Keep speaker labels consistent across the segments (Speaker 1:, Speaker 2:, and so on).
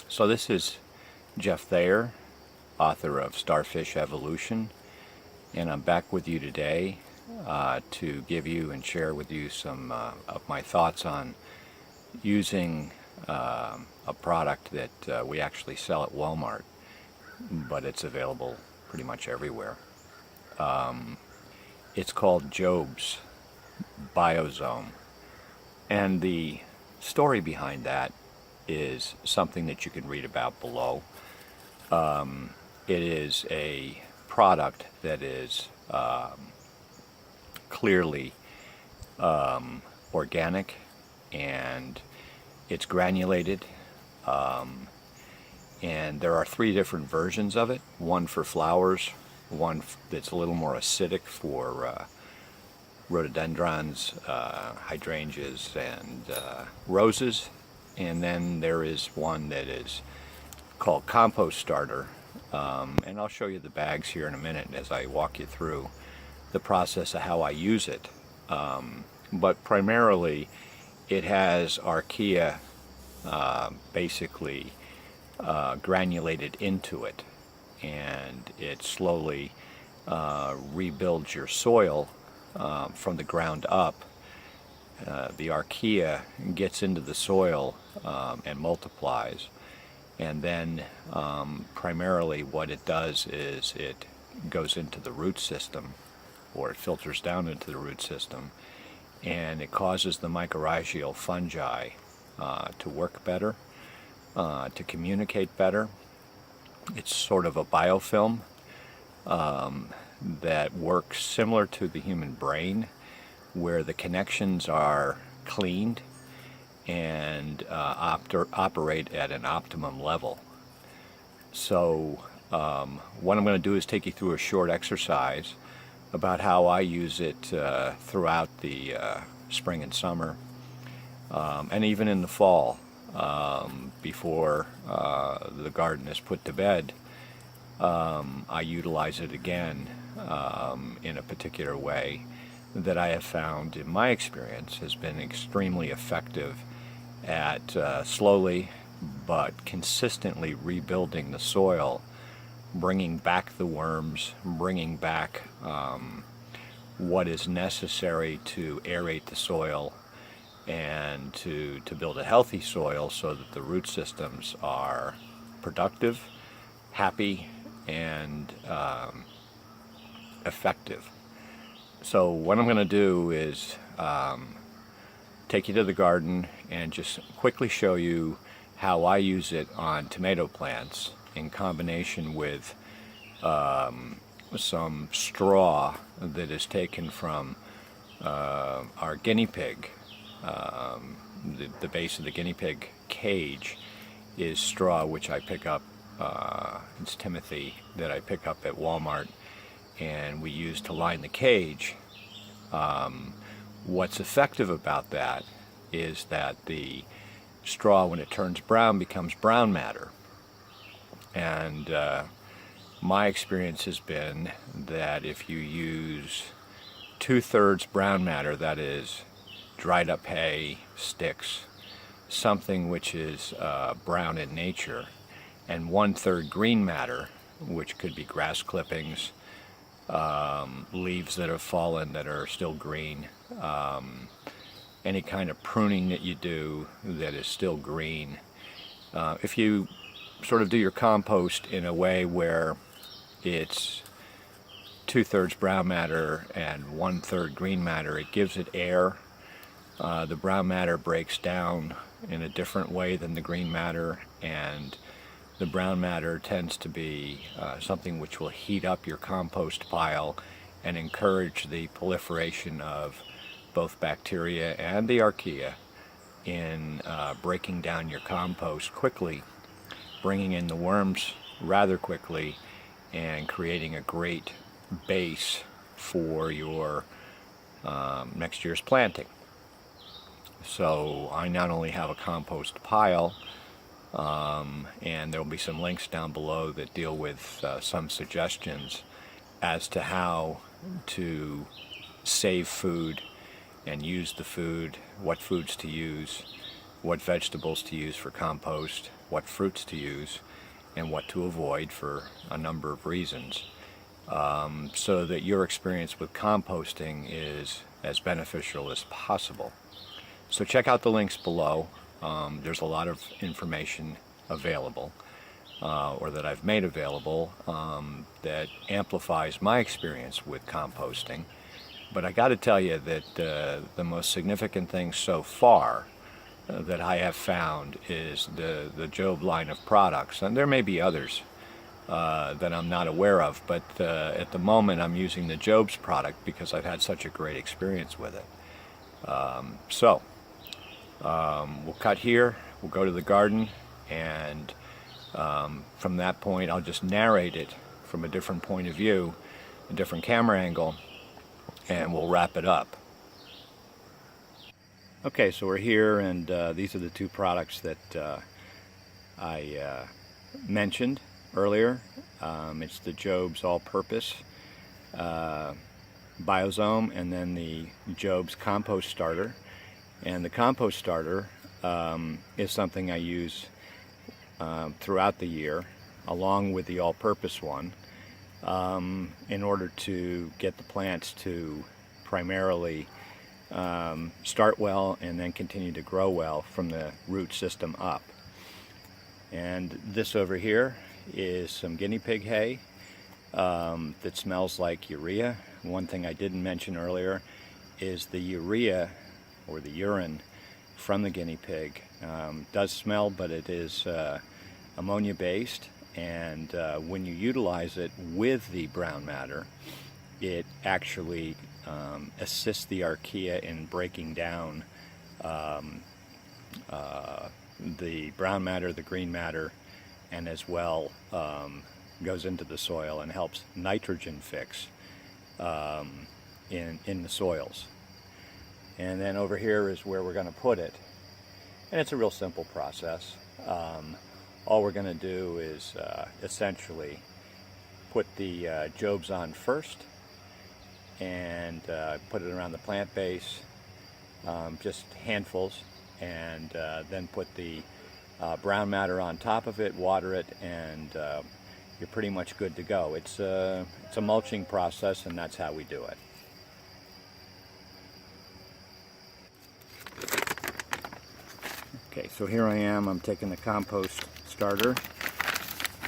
Speaker 1: So this is Jeff Thayer, author of StarFish Evolution, and I'm back with you today to give you and share with you some of my thoughts on using a product that we actually sell at Walmart, but it's available pretty much everywhere. It's called Jobe's Biozome, and the story behind that is something that you can read about below. It is a product that is clearly organic, and it's granulated, and there are 3 different versions of it. One for flowers, one that's a little more acidic for rhododendrons, hydrangeas, and roses. And then there is one that is called Compost Starter, and I'll show you the bags here in a minute as I walk you through the process of how I use it. But primarily it has Archaea basically granulated into it, and it slowly rebuilds your soil from the ground up. The Archaea gets into the soil and multiplies, and then primarily what it does is it goes into the root system, or it filters down into the root system, and it causes the mycorrhizal fungi to work better, to communicate better. It's sort of a biofilm that works similar to the human brain, where the connections are cleaned and operate at an optimum level. So what I'm going to do is take you through a short exercise about how I use it throughout the spring and summer, and even in the fall, before the garden is put to bed. I utilize it again in a particular way that I have found, in my experience, has been extremely effective at slowly but consistently rebuilding the soil, bringing back the worms, bringing back what is necessary to aerate the soil and to build a healthy soil so that the root systems are productive, happy, and effective. So what I'm going to do is take you to the garden and just quickly show you how I use it on tomato plants in combination with some straw that is taken from our guinea pig. The base of the guinea pig cage is straw, which I pick up, it's Timothy, that I pick up at Walmart, and we use to line the cage. What's effective about that is that the straw, when it turns brown, becomes brown matter. And my experience has been that if you use 2/3 brown matter, that is dried up hay, sticks, something which is brown in nature, and 1/3 green matter, which could be grass clippings, leaves that have fallen that are still green, any kind of pruning that you do that is still green. If you sort of do your compost in a way where it's 2/3 brown matter and 1/3 green matter, it gives it air. The brown matter breaks down in a different way than the green matter, and the brown matter tends to be something which will heat up your compost pile and encourage the proliferation of both bacteria and the archaea in breaking down your compost quickly, bringing in the worms rather quickly, and creating a great base for your next year's planting. So I not only have a compost pile, and there will be some links down below that deal with some suggestions as to how to save food and use the food, what foods to use what vegetables to use for compost, what fruits to use, and what to avoid for a number of reasons, so that your experience with composting is as beneficial as possible. So check out the links below. There's a lot of information available, or that I've made available, that amplifies my experience with composting. But I got to tell you that the most significant thing so far that I have found is the Jobe line of products. And there may be others that I'm not aware of, but at the moment I'm using the Jobe's product because I've had such a great experience with it. We'll cut here, we'll go to the garden, and from that point I'll just narrate it from a different point of view, a different camera angle, and we'll wrap it up. Okay, so we're here, and these are the two products that I mentioned earlier. It's the Jobe's all-purpose Biozome, and then the Jobe's compost starter. And the compost starter is something I use throughout the year, along with the all-purpose one, in order to get the plants to primarily start well and then continue to grow well from the root system up. And this over here is some guinea pig hay that smells like urea. One thing I didn't mention earlier is the urea, or the urine from the guinea pig, does smell, but it is ammonia based, and when you utilize it with the brown matter, it actually assists the archaea in breaking down the brown matter, the green matter, and as well goes into the soil and helps nitrogen fix in the soils. And then over here is where we're going to put it, and it's a real simple process. All we're going to do is essentially put the Jobes on first, and put it around the plant base, just handfuls, and then put the brown matter on top of it, water it, and you're pretty much good to go. It's a mulching process, and that's how we do it. Okay, so here I am. I'm taking the compost starter,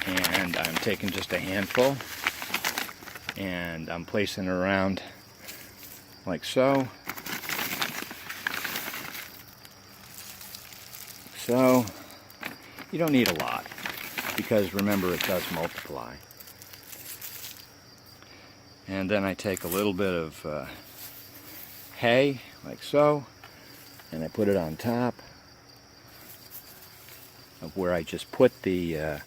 Speaker 1: and I'm taking just a handful, and I'm placing it around like so. So you don't need a lot, because remember, it does multiply. And then I take a little bit of hay like so, and I put it on top of where I just put the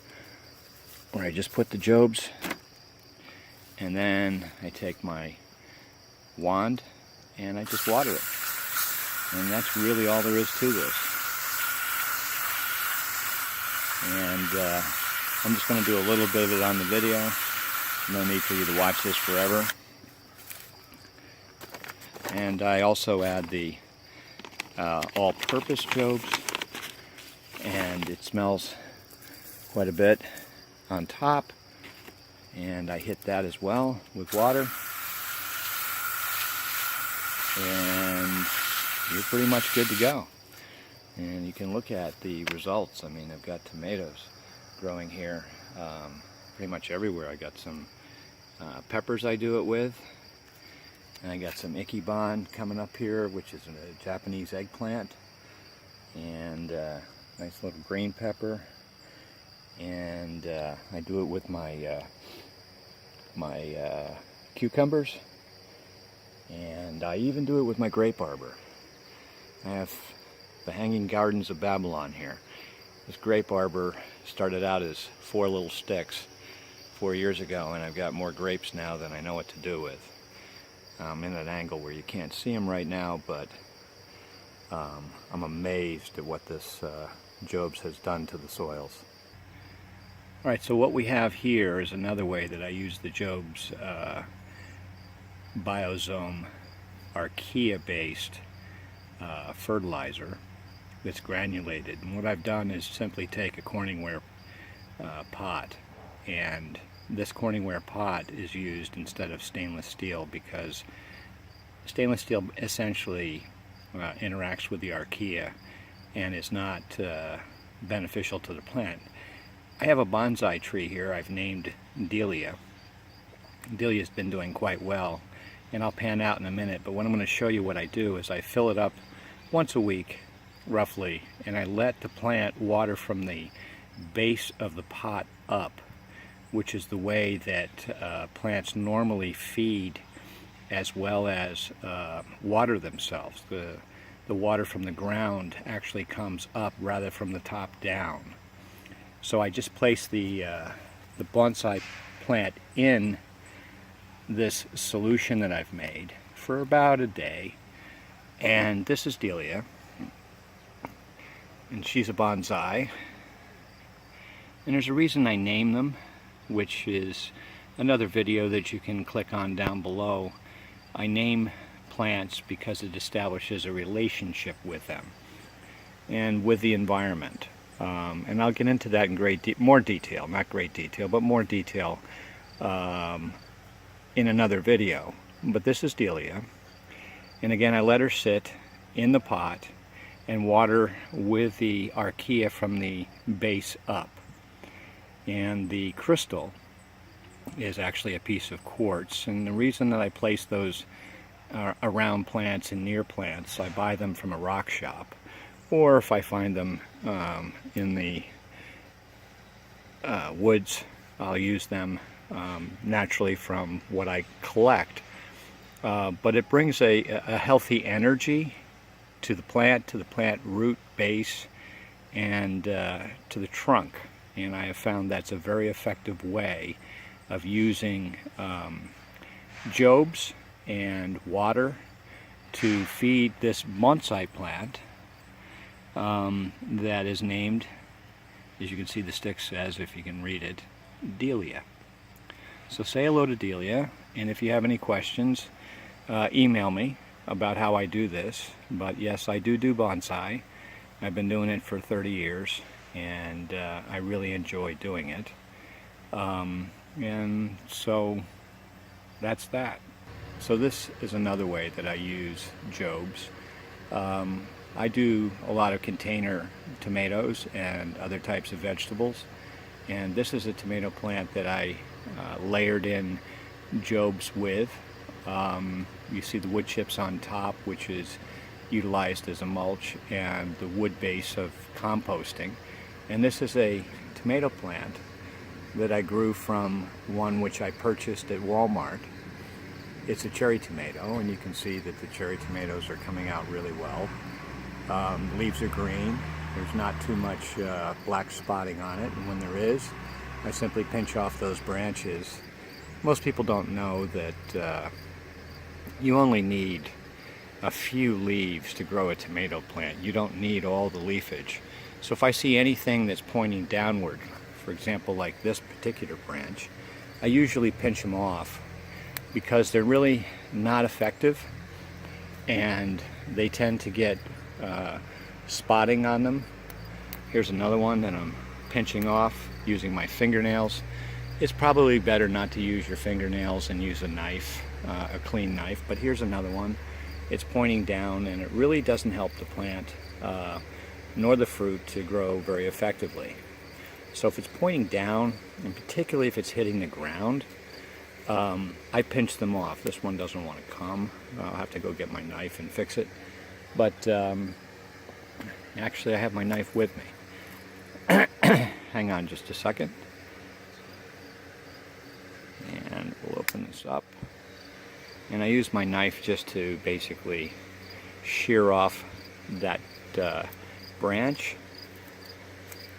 Speaker 1: Jobes, and then I take my wand and I just water it, and that's really all there is to this. And I'm just going to do a little bit of it on the video. No need for you to watch this forever. And I also add the all-purpose Jobes, and it smells quite a bit on top, and I hit that as well with water, and you're pretty much good to go. And you can look at the results. I mean, I've got tomatoes growing here pretty much everywhere. I got some peppers I do it with, and I got some Ikebon coming up here, which is a Japanese eggplant, and nice little green pepper. And I do it with my cucumbers, and I even do it with my grape arbor. I have the Hanging Gardens of Babylon here. This grape arbor started out as 4 little sticks 4 years ago, and I've got more grapes now than I know what to do with. I'm in an angle where you can't see them right now, but I'm amazed at what this Jobe's has done to the soils. Alright, so what we have here is another way that I use the Jobe's Biozome Archaea based fertilizer. that's granulated. And what I've done is simply take a Corningware pot, and this Corningware pot is used instead of stainless steel because stainless steel essentially interacts with the archaea and is not beneficial to the plant. I have a bonsai tree here I've named Delia. Delia's been doing quite well, and I'll pan out in a minute, but what I'm going to show you what I do is I fill it up once a week roughly, and I let the plant water from the base of the pot up, which is the way that plants normally feed as well as water themselves. The water from the ground actually comes up rather from the top down. So I just place the bonsai plant in this solution that I've made for about a day, and this is Delia, and she's a bonsai, and there's a reason I name them, which is another video that you can click on down below. I name plants because it establishes a relationship with them and with the environment, and I'll get into that in more detail, not great detail, but more detail in another video. But this is Delia, and again I let her sit in the pot and water with the archaea from the base up, and the crystal is actually a piece of quartz. And the reason that I place those around plants and near plants, I buy them from a rock shop, or if I find them in the woods, I'll use them naturally from what I collect. But it brings a healthy energy to the plant root, base, and to the trunk. And I have found that's a very effective way of using Jobes and water to feed this bonsai plant that is named, as you can see the stick says, if you can read it, Delia. So say hello to Delia, and if you have any questions, email me about how I do this. But yes, I do bonsai. I've been doing it for 30 years, and I really enjoy doing it. And so that's that. So this is another way that I use Jobes. I do a lot of container tomatoes and other types of vegetables, and this is a tomato plant that I layered in Jobes with. You see the wood chips on top, which is utilized as a mulch, and the wood base of composting. And this is a tomato plant that I grew from one which I purchased at Walmart. It's a cherry tomato, and you can see that the cherry tomatoes are coming out really well. Leaves are green. There's not too much black spotting on it, and when there is, I simply pinch off those branches. Most people don't know that you only need a few leaves to grow a tomato plant. You don't need all the leafage. So if I see anything that's pointing downward, for example like this particular branch, I usually pinch them off because they're really not effective, and they tend to get spotting on them. Here's another one that I'm pinching off using my fingernails. It's probably better not to use your fingernails and use a knife, a clean knife, but here's another one. It's pointing down, and it really doesn't help the plant nor the fruit to grow very effectively. So if it's pointing down, and particularly if it's hitting the ground, I pinch them off. This one doesn't want to come. I'll have to go get my knife and fix it. But actually I have my knife with me. Hang on just a second. And we'll open this up. And I use my knife just to basically shear off that branch,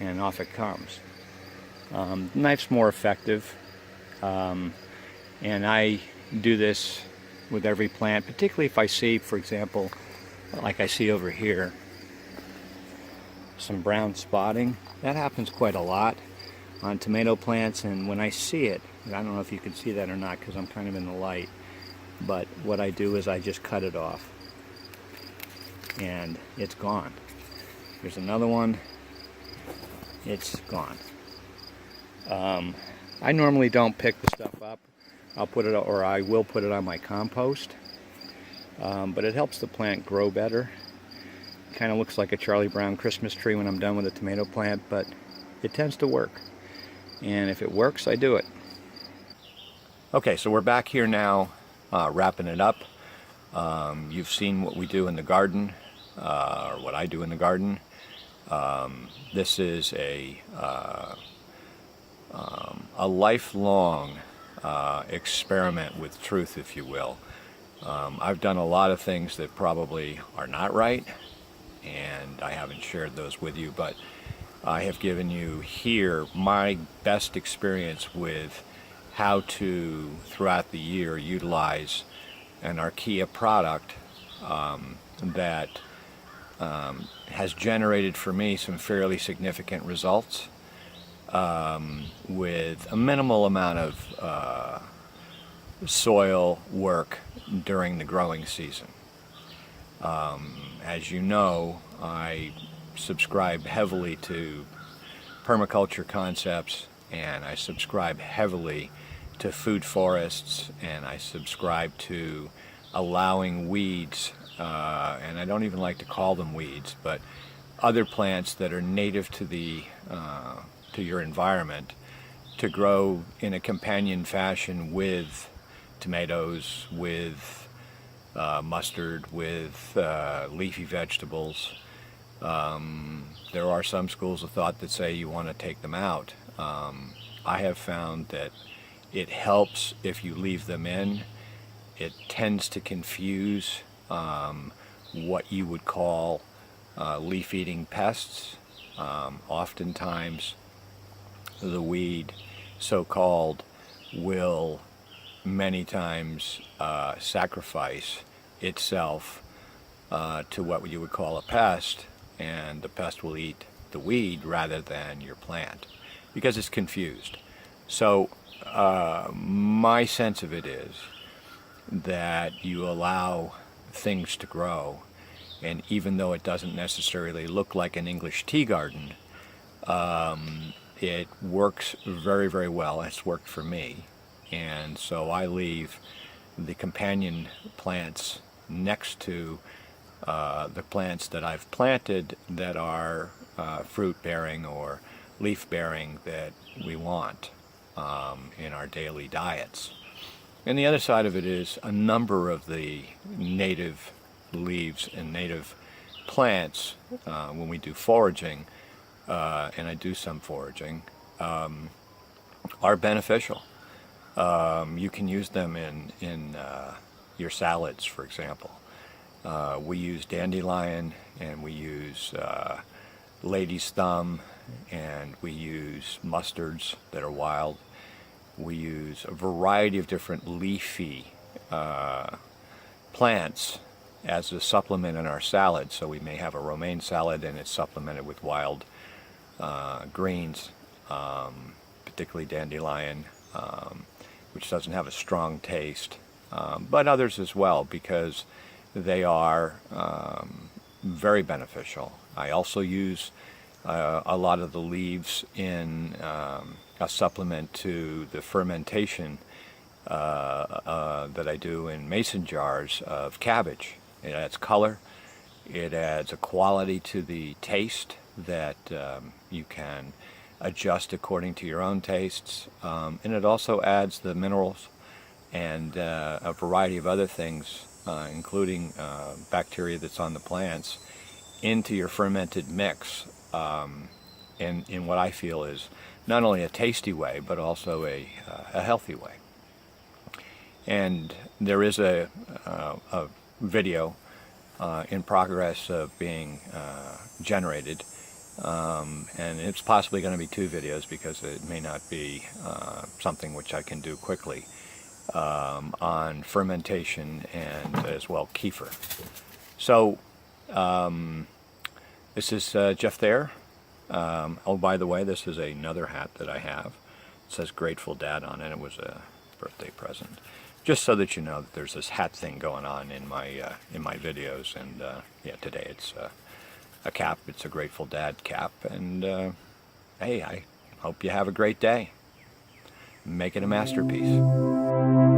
Speaker 1: and off it comes. Knife's more effective, and I do this with every plant, particularly if I see, for example, like I see over here, some brown spotting. That happens quite a lot on tomato plants, and when I see it, I don't know if you can see that or not because I'm kind of in the light, but what I do is I just cut it off, and it's gone. Here's another one. It's gone. I normally don't pick the stuff up. I'll put it, or I will put it on my compost. But it helps the plant grow better. Kind of looks like a Charlie Brown Christmas tree when I'm done with the tomato plant, but it tends to work. And if it works, I do it. Okay, so we're back here now, wrapping it up. You've seen what we do in the garden, or what I do in the garden. This is a lifelong experiment with truth, if you will. I've done a lot of things that probably are not right, and I haven't shared those with you, but I have given you here my best experience with how to, throughout the year, utilize an Archaea product that has generated for me some fairly significant results with a minimal amount of soil work during the growing season. As you know, I subscribe heavily to permaculture concepts, and I subscribe heavily to food forests, and I subscribe to allowing weeds, and I don't even like to call them weeds, but other plants that are native to the to your environment to grow in a companion fashion with tomatoes, with mustard, with leafy vegetables. There are some schools of thought that say you want to take them out. I have found that it helps if you leave them in. It tends to confuse what you would call leaf-eating pests. Oftentimes the weed, so-called, will many times sacrifice itself to what you would call a pest, and the pest will eat the weed rather than your plant because it's confused. So my sense of it is that you allow things to grow, and even though it doesn't necessarily look like an English tea garden, it works very, very well. It's worked for me. And so I leave the companion plants next to the plants that I've planted that are fruit-bearing or leaf-bearing that we want in our daily diets. And the other side of it is a number of the native leaves and native plants, when we do foraging, and I do some foraging, are beneficial. You can use them in your salads, for example. We use dandelion, and we use lady's thumb, and we use mustards that are wild. We use a variety of different leafy plants as a supplement in our salad. So we may have a romaine salad and it's supplemented with wild greens, particularly dandelion, which doesn't have a strong taste, but others as well, because they are very beneficial. I also use a lot of the leaves in a supplement to the fermentation that I do in mason jars of cabbage. It adds color, it adds a quality to the taste that you can adjust according to your own tastes, and it also adds the minerals and a variety of other things, including bacteria that's on the plants, into your fermented mix in what I feel is not only a tasty way, but also a healthy way. And there is a video in progress of being generated, and it's possibly going to be 2 videos because it may not be something which I can do quickly, on fermentation and as well kefir. So this is Jeff Thayer. Oh, by the way, this is another hat that I have. It says Grateful Dad on it. It was a birthday present. Just so that you know that there's this hat thing going on in my videos, and yeah, today it's a cap. It's a Grateful Dad cap. And hey, I hope you have a great day. Make it a masterpiece.